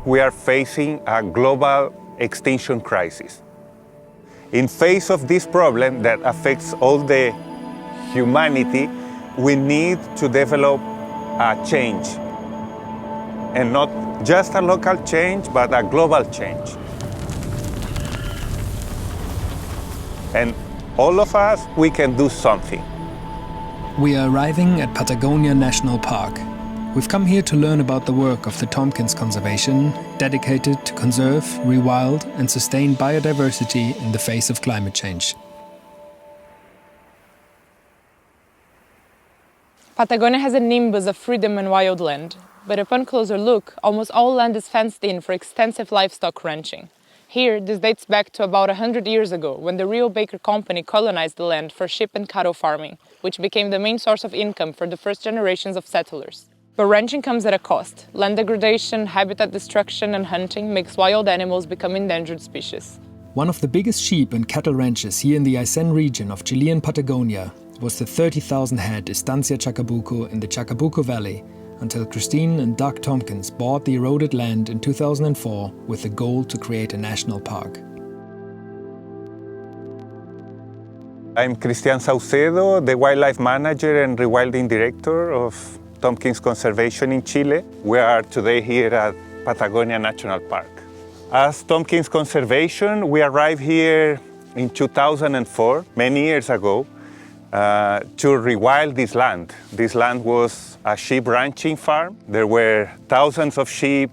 we are facing a global extinction crisis. In face of this problem that affects all the humanity, we need to develop a change. And not just a local change, but a global change. And all of us, we can do something. We are arriving at Patagonia National Park. We've come here to learn about the work of the Tompkins Conservation, dedicated to conserve, rewild, and sustain biodiversity in the face of climate change. Patagonia has a nimbus of freedom and wild land, but upon closer look, almost all land is fenced in for extensive livestock ranching. Here, this dates back to about 100 years ago, when the Rio Baker Company colonized the land for sheep and cattle farming, which became the main source of income for the first generations of settlers. But ranching comes at a cost. Land degradation, habitat destruction, and hunting makes wild animals become endangered species. One of the biggest sheep and cattle ranches here in the Aysén region of Chilean Patagonia was the 30,000-head Estancia Chacabuco in the Chacabuco Valley, until Christine and Doug Tompkins bought the eroded land in 2004 with the goal to create a national park. I'm Cristian Saucedo, the wildlife manager and rewilding director of Tompkins Conservation in Chile. We are today here at Patagonia National Park. As Tompkins Conservation, we arrived here in 2004, many years ago, to rewild this land. This land was a sheep ranching farm. There were thousands of sheep,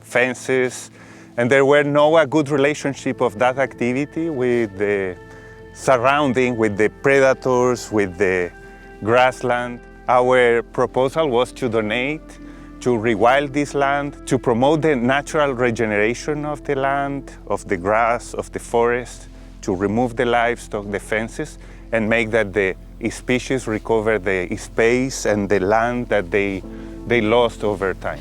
fences, and there were no good relationship of that activity with the surrounding, with the predators, with the grassland. Our proposal was to donate, to rewild this land, to promote the natural regeneration of the land, of the grass, of the forest, to remove the livestock, the fences, and make that the species recover the space and the land that they lost over time.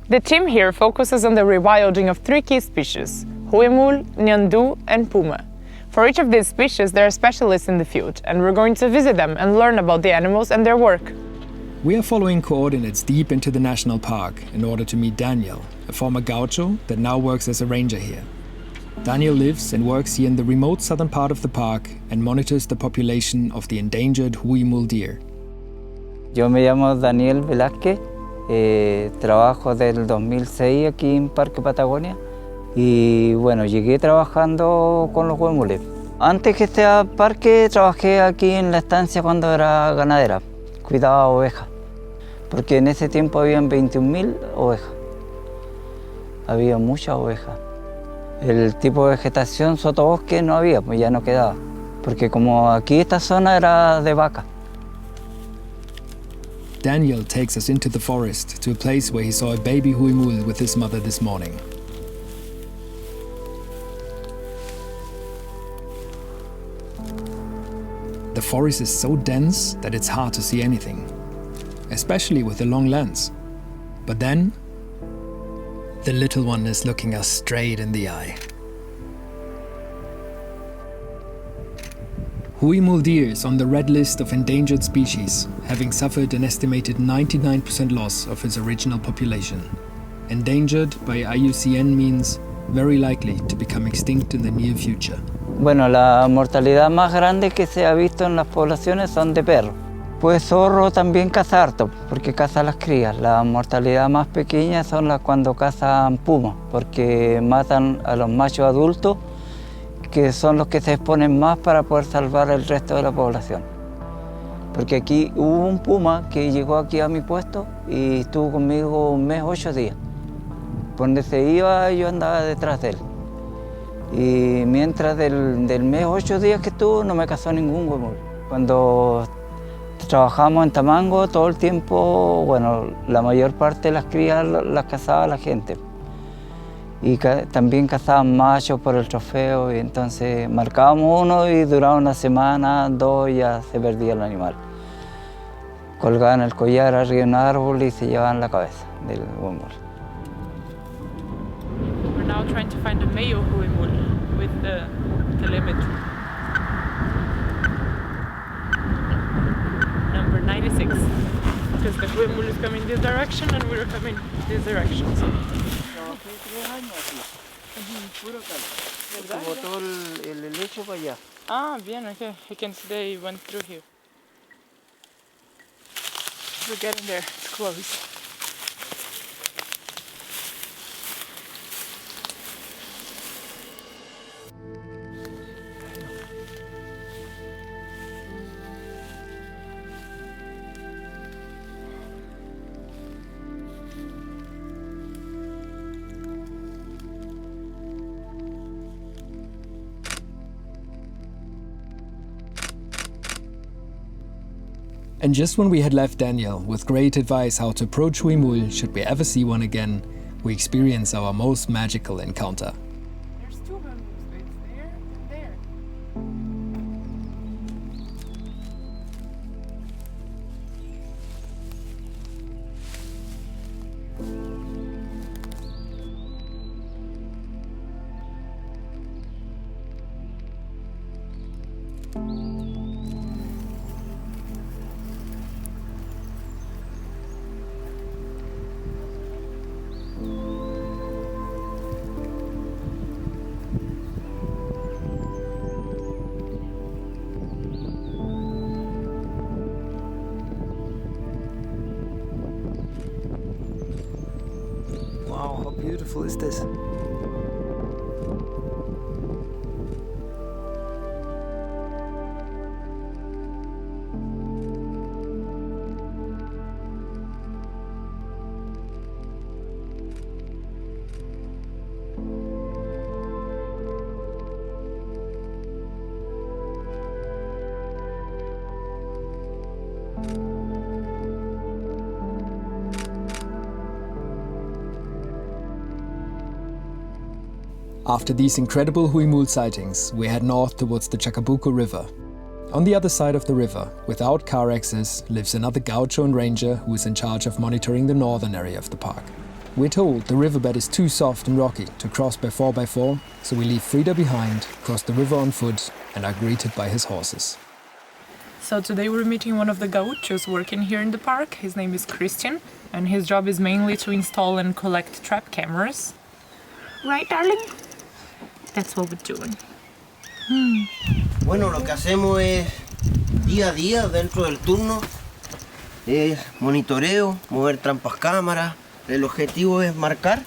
The team here focuses on the rewilding of 3 key species: Huimul, Nandu, and Puma. For each of these species, there are specialists in the field, and we're going to visit them and learn about the animals and their work. We are following coordinates deep into the national park in order to meet Daniel, a former gaucho that now works as a ranger here. Daniel lives and works here in the remote southern part of the park and monitors the population of the endangered Huimulders. Yo me llamo Daniel Velázquez, trabajo del 2006 aquí en Parque Patagonia. Y bueno, llegué trabajando con los huemules. Antes que este parque trabajé aquí en la estancia cuando era ganadera, cuidaba ovejas, porque en ese tiempo habían 21.000 ovejas. Había muchas ovejas. El tipo de vegetación sotobosque no había, pues ya no quedaba, porque como aquí esta zona era de vaca. Daniel takes us into the forest to a place where he saw a baby huimul with his mother this morning. The forest is so dense that it's hard to see anything, especially with the long lens. But then, the little one is looking us straight in the eye. Huimulder is on the red list of endangered species, having suffered an estimated 99% loss of its original population. Endangered by IUCN means very likely to become extinct in the near future. Bueno, la mortalidad más grande que se ha visto en las poblaciones son de perros. Pues zorro también caza harto, porque caza las crías. La mortalidad más pequeña son las cuando cazan pumas, porque matan a los machos adultos, que son los que se exponen más para poder salvar el resto de la población. Porque aquí hubo un puma que llegó aquí a mi puesto y estuvo conmigo 1 mes, 8 días. Por donde se iba, yo andaba detrás de él. Y mientras del mes, 8 días que estuvo, no me cazó ningún huemul. Cuando trabajamos en Tamango, todo el tiempo, bueno, la mayor parte de las crías las cazaba la gente. Y también cazaban machos por el trofeo, y entonces marcábamos uno y duraba 1 semana, 2, ya se perdía el animal. Colgaban el collar arriba de un árbol y se llevaban la cabeza del huemul. We're now trying to find a male huimul with the telemetry. Number 96. because the Huimulders is coming this direction and we're coming this direction. So. Ah, bien, okay. I can see they went through here. We're getting there. It's close. And just when we had left Daniel with great advice how to approach Huimul should we ever see one again, we experience our most magical encounter. There's two Huimulders. It's there and there. Wow, how beautiful is this? After these incredible Huimul sightings, we head north towards the Chacabuco River. On the other side of the river, without car access, lives another gaucho and ranger who is in charge of monitoring the northern area of the park. We're told the riverbed is too soft and rocky to cross by 4x4, so we leave Frida behind, cross the river on foot, and are greeted by his horses. So today we're meeting one of the gauchos working here in the park. His name is Christian, and his job is mainly to install and collect trap cameras. Right, darling? That's what we're doing. Bueno, lo que hacemos es día a día dentro del turno, es monitoreo, mover trampas cámaras. El objetivo es marcar,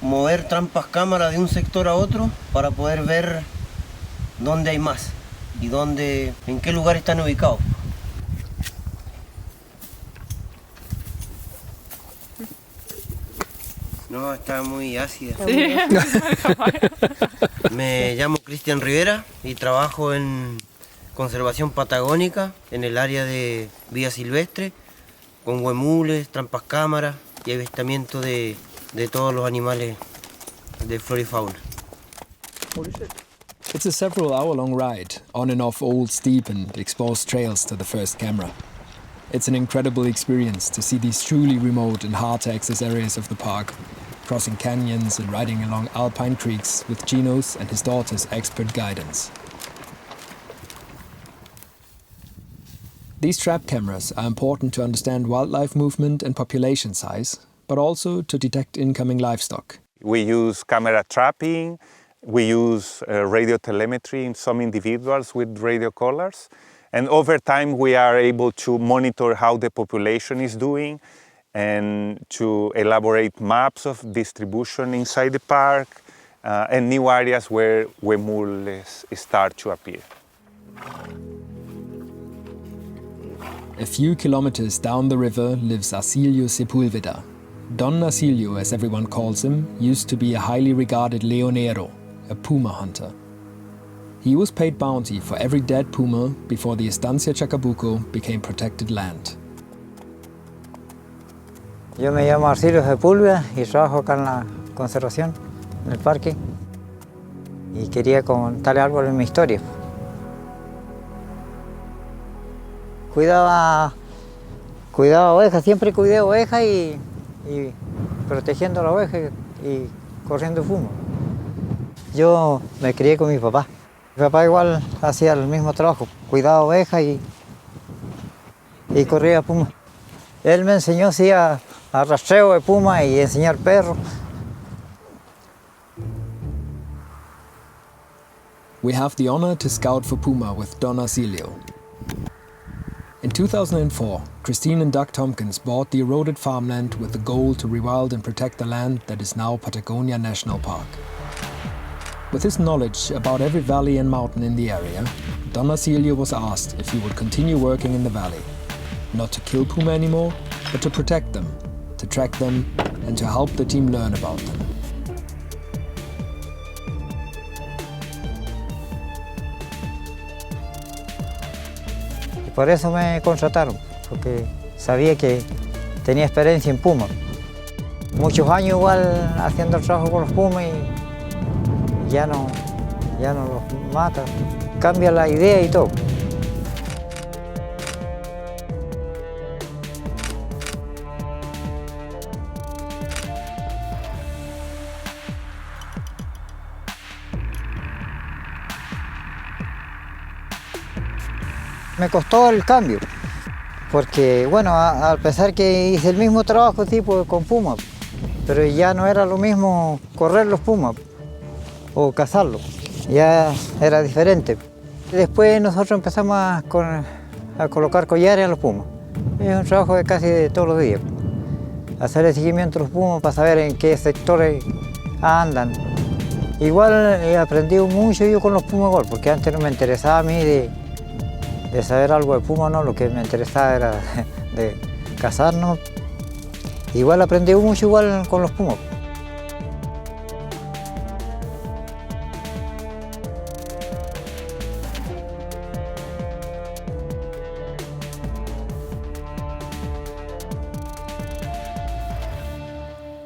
mover trampas cámaras de un sector a otro para poder ver dónde hay más y dónde, en qué lugar están ubicados. No, está muy ácida. Sí. Me llamo Cristian Rivera y trabajo en conservación patagónica en el área de vida silvestre, con huemules, trampas cámaras y avistamiento de todos los animales de flora y fauna. It's a several hour-long ride, on and off old, steep and exposed trails to the first camera. It's an incredible experience to see these truly remote and hard-to-access areas of the park, crossing canyons and riding along alpine creeks with Gino's and his daughter's expert guidance. These trap cameras are important to understand wildlife movement and population size, but also to detect incoming livestock. We use camera trapping, we use radio telemetry in some individuals with radio collars, and over time we are able to monitor how the population is doing and to elaborate maps of distribution inside the park and new areas where huemules start to appear. A few kilometers down the river lives Acilio Sepulveda. Don Acilio, as everyone calls him, used to be a highly regarded leonero, a puma hunter. He was paid bounty for every dead puma before the Estancia Chacabuco became protected land. Yo me llamo Acilio Sepúlveda y trabajo acá en la conservación, en el parque. Y quería contarle algo de mi historia. Cuidaba ovejas, siempre cuidé ovejas y protegiendo la oveja y corriendo fumo. Yo me crié con mi papá. Mi papá igual hacía el mismo trabajo, cuidaba ovejas y corría puma. Él me enseñó sí, a rastreo de puma y enseñar perros. We have the honor to scout for puma with Don Arcilio. In 2004, Christine and Doug Tompkins bought the eroded farmland with the goal to rewild and protect the land that is now Patagonia National Park. With his knowledge about every valley and mountain in the area, Don Arcilio was asked if he would continue working in the valley. Not to kill puma anymore, but to protect them, to track them, and to help the team learn about them. Por eso me contrataron, porque sabía que tenía experiencia en puma. Muchos años igual haciendo el trabajo con los pumas y ya no los mata. Cambia la idea y todo. Me costó el cambio, porque bueno, al pensar que hice el mismo trabajo tipo con puma, pero ya no era lo mismo correr los pumas o cazarlos, ya era diferente. Después nosotros empezamos a colocar collares a los pumas. Es un trabajo de casi de todos los días. Hacer el seguimiento de los pumas para saber en qué sectores andan. Igual he aprendido mucho yo con los pumas igual, porque antes no me interesaba a mí de saber algo de puma, no, lo que me interesaba era de cazar, ¿no? Igual aprendí mucho igual con los pumas.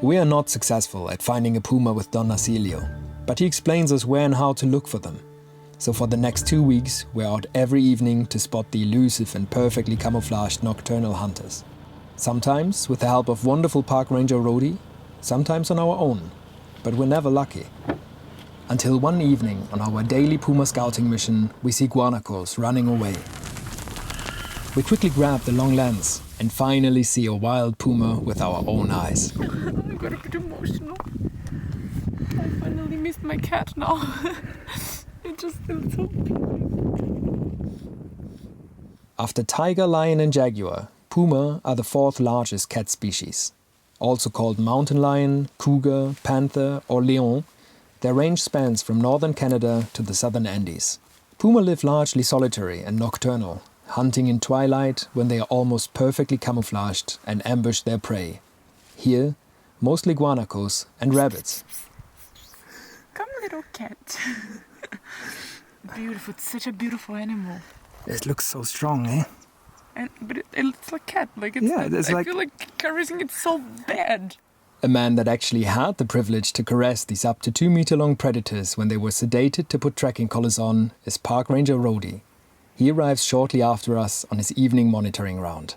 We are not successful at finding a puma with Don Arcilio, but he explains us where and how to look for them. So for the next 2 weeks, we're out every evening to spot the elusive and perfectly camouflaged nocturnal hunters. Sometimes with the help of wonderful park ranger Rodi, sometimes on our own, but we're never lucky. Until one evening on our daily puma scouting mission, we see guanacos running away. We quickly grab the long lens and finally see a wild puma with our own eyes. I got a bit emotional. I finally missed my cat now. It just feels so beautiful. After tiger, lion and jaguar, puma are the fourth largest cat species. Also called mountain lion, cougar, panther or leon, their range spans from northern Canada to the southern Andes. Puma live largely solitary and nocturnal, hunting in twilight when they are almost perfectly camouflaged and ambush their prey. Here, mostly guanacos and rabbits. Come, little cat. Beautiful, it's such a beautiful animal. It looks so strong, eh? But it looks like cat. Like it's Yeah, it's I like- feel like caressing it so bad. A man that actually had the privilege to caress these up to 2 meter long predators when they were sedated to put tracking collars on is Park Ranger Rodi. He arrives shortly after us on his evening monitoring round.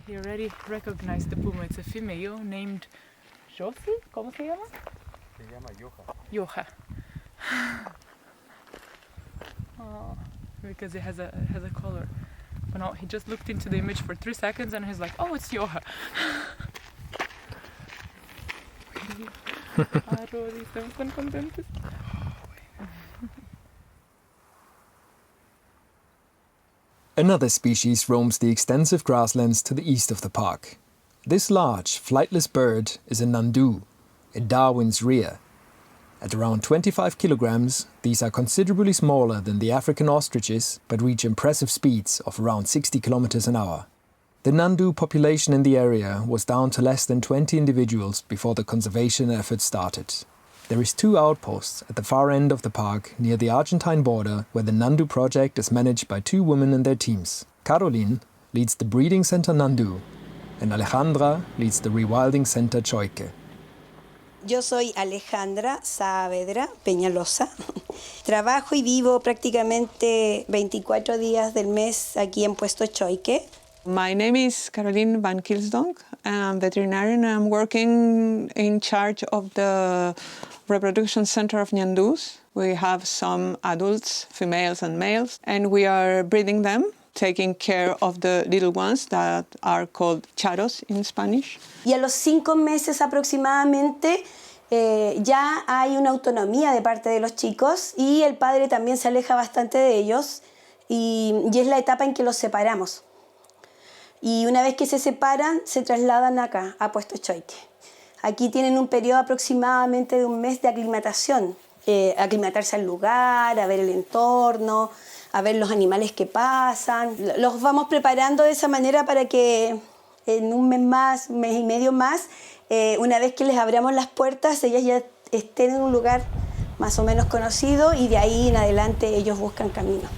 He already recognized the puma. It's a female named Josie. ¿Cómo se llama? Se llama Yoja. Yoja. Oh, because it has a collar. But no, he just looked into the image for 3 seconds and he's like, oh, it's Yoja. Rodi, estamos tan contentos. Another species roams the extensive grasslands to the east of the park. This large, flightless bird is a Nandu, a Darwin's rhea. At around 25 kilograms, these are considerably smaller than the African ostriches, but reach impressive speeds of around 60 kilometers an hour. The Nandu population in the area was down to less than 20 individuals before the conservation effort started. There is 2 outposts at the far end of the park near the Argentine border where the Nandu project is managed by 2 women and their teams. Caroline leads the breeding center Nandu and Alejandra leads the rewilding center Choique. Yo soy Alejandra Saavedra Peñalosa. Trabajo y vivo prácticamente 24 días del mes aquí en Puesto Choique. My name is Caroline van Kilsdonk. I'm veterinarian. I'm working in charge of the reproduction center of Nandus. We have some adults, females and males, and we are breeding them taking care of the little ones that are called charos in Spanish. Y a los 5 meses aproximadamente ya hay una autonomía de parte de los chicos y el padre también se aleja bastante de ellos y es la etapa en que los separamos. Y una vez que se separan, se trasladan acá, a Puesto Choique. Aquí tienen un periodo aproximadamente de 1 mes de aclimatación, aclimatarse al lugar, a ver el entorno, a ver los animales que pasan. Los vamos preparando de esa manera para que en 1 mes más, 1 mes y medio más, una vez que les abramos las puertas, ellas ya estén en un lugar más o menos conocido y de ahí en adelante ellos buscan camino.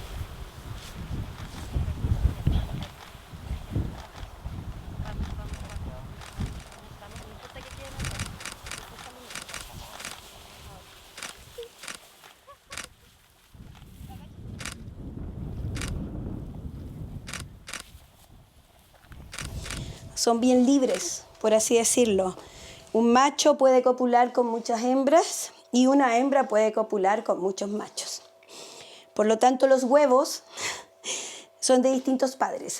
Son bien libres, por así decirlo. Un macho puede copular con muchas hembras y una hembra puede copular con muchos machos. Por lo tanto, los huevos son de distintos padres.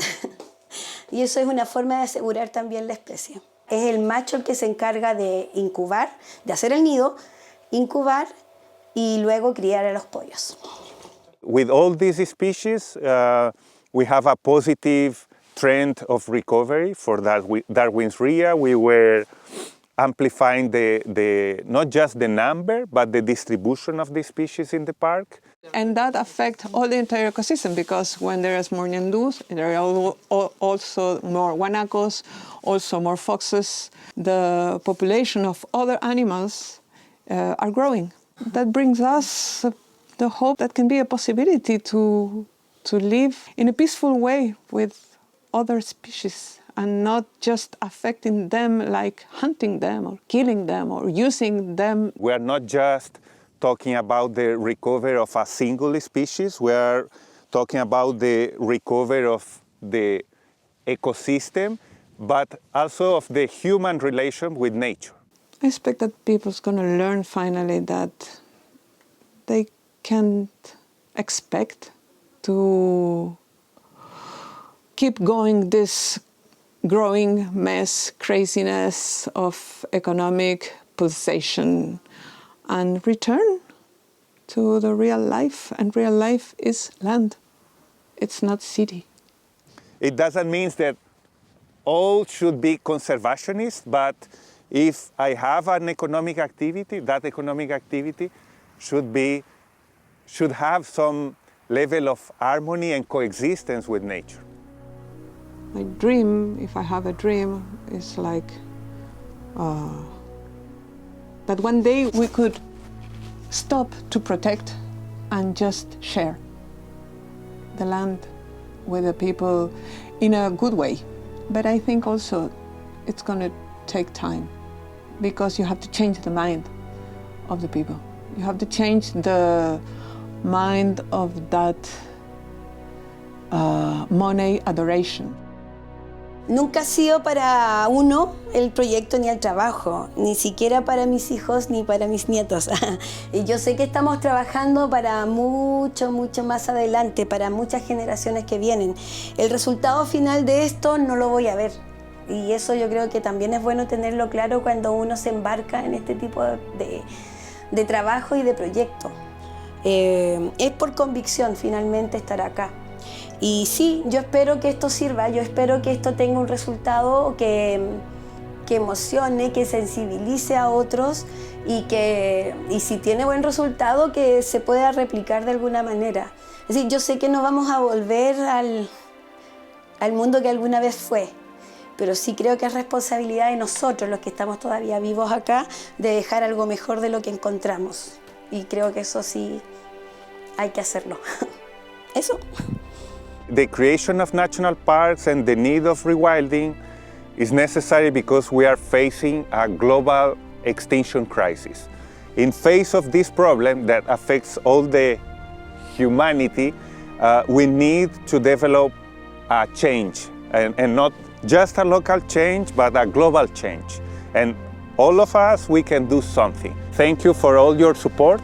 Y eso es una forma de asegurar también la especie. Es el macho el que se encarga de incubar, de hacer el nido, incubar y luego criar a los pollos. With all these species, we have a positive trend of recovery for Darwin's rhea. We were amplifying not just the number, but the distribution of the species in the park. And that affects all the entire ecosystem because when there is more Nandus, there are also more guanacos, also more foxes. The population of other animals are growing. That brings us the hope that can be a possibility to live in a peaceful way with other species and not just affecting them like hunting them or killing them or using them. We are not just talking about the recovery of a single species, we are talking about the recovery of the ecosystem, but also of the human relation with nature. I expect that people's going to learn finally that they can't expect to keep going this growing mess, craziness of economic pulsation and return to the real life. And real life is land. It's not city. It doesn't mean that all should be conservationists, but if I have an economic activity, that economic activity should have some level of harmony and coexistence with nature. My dream, if I have a dream, is like that one day we could stop to protect and just share the land with the people in a good way. But I think also it's going to take time because you have to change the mind of the people. You have to change the mind of that money adoration. Nunca ha sido para uno el proyecto ni el trabajo, ni siquiera para mis hijos ni para mis nietos. Y yo sé que estamos trabajando para mucho, mucho más adelante, para muchas generaciones que vienen. El resultado final de esto no lo voy a ver. Y eso yo creo que también es bueno tenerlo claro cuando uno se embarca en este tipo de trabajo y de proyecto. Es por convicción finalmente estar acá. Y sí, yo espero que esto sirva, yo espero que esto tenga un resultado que emocione, que sensibilice a otros y si tiene buen resultado que se pueda replicar de alguna manera. Es decir, yo sé que no vamos a volver al mundo que alguna vez fue, pero sí creo que es responsabilidad de nosotros, los que estamos todavía vivos acá, de dejar algo mejor de lo que encontramos. Y creo que eso sí hay que hacerlo. Eso. The creation of national parks and the need of rewilding is necessary because we are facing a global extinction crisis. In face of this problem that affects all the humanity, we need to develop a change, and not just a local change, but a global change. And all of us, we can do something. Thank you for all your support,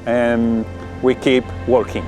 and we keep working.